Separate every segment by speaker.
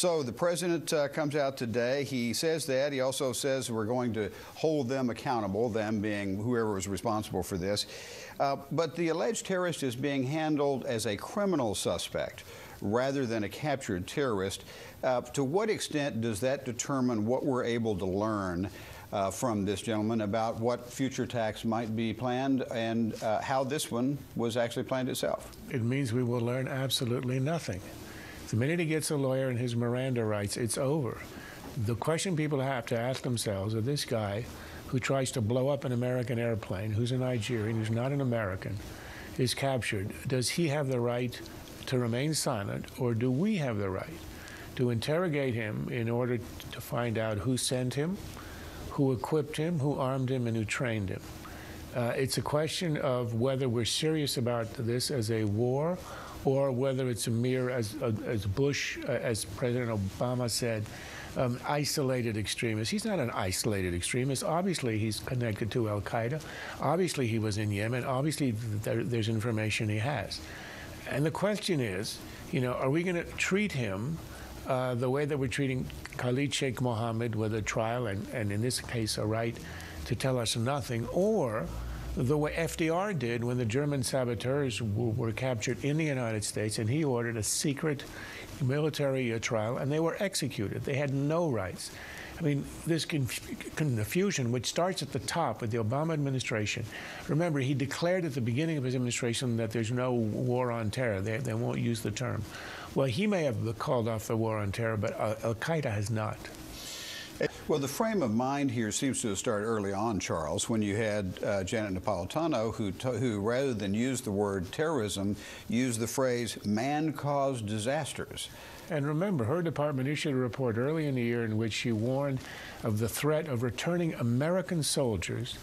Speaker 1: So the president comes out today. He says that. He also says we're going to hold them accountable, them being whoever was responsible for this. But the alleged terrorist is being handled as a criminal suspect rather than a captured terrorist. To what extent does that determine what we're able to learn from this gentleman about what future attacks might be planned and how this one was actually planned itself?
Speaker 2: It means we will learn absolutely nothing. The minute he gets a lawyer and his Miranda rights, it's over. The question people have to ask themselves is this guy who tries to blow up an American airplane, who's a Nigerian, who's not an American, is captured. Does he have the right to remain silent, or do we have the right to interrogate him in order to find out who sent him, who equipped him, who armed him, and who trained him? It's a question of whether we're serious about this as a war or whether it's a mere, as Bush, as President Obama said, isolated extremist. He's not an isolated extremist. Obviously, he's connected to Al-Qaeda. Obviously, he was in Yemen. Obviously, there's information he has. And the question is, are we going to treat him the way that we're treating Khalid Sheikh Mohammed with a trial and in this case, a right to tell us nothing, or the way FDR did when the German saboteurs were captured in the United States and he ordered a secret military trial and they were executed. They had no rights. I mean, this confusion, which starts at the top with the Obama administration. Remember, he declared at the beginning of his administration that there's no war on terror. They won't use the term. Well, he may have called off the war on terror, but Al-Qaeda has not.
Speaker 1: Well, the frame of mind here seems to have started early on, Charles, when you had Janet Napolitano, who rather than use the word terrorism, used the phrase man-caused disasters.
Speaker 2: And remember, her department issued a report early in the year in which she warned of the threat of returning American soldiers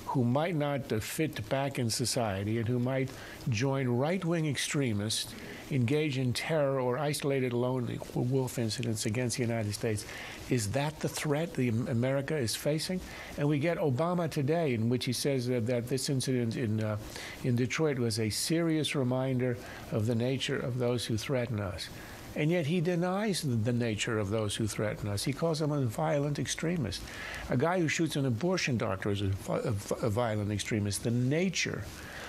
Speaker 2: who might not fit back in society and who might join right-wing extremists, engage in terror or isolated lone wolf incidents against the United States. Is that the threat America is facing? And we get Obama today, in which he says that this incident in Detroit was a serious reminder of the nature of those who threaten us. And yet he denies the nature of those who threaten us. He calls them a violent extremist. A guy who shoots an abortion doctor is a violent extremist. The nature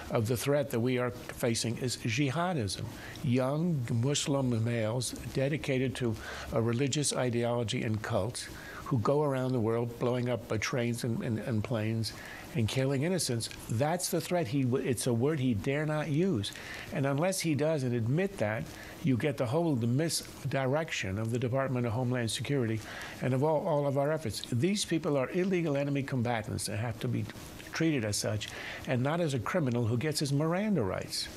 Speaker 2: of the threat that we are facing is jihadism. Young Muslim males dedicated to a religious ideology and cults who go around the world blowing up trains and planes and killing innocents. That's the threat. It's a word he dare not use. And unless he does and admit that, you get the misdirection of the Department of Homeland Security and of all of our efforts. These people are illegal enemy combatants and have to be treated as such and not as a criminal who gets his Miranda rights.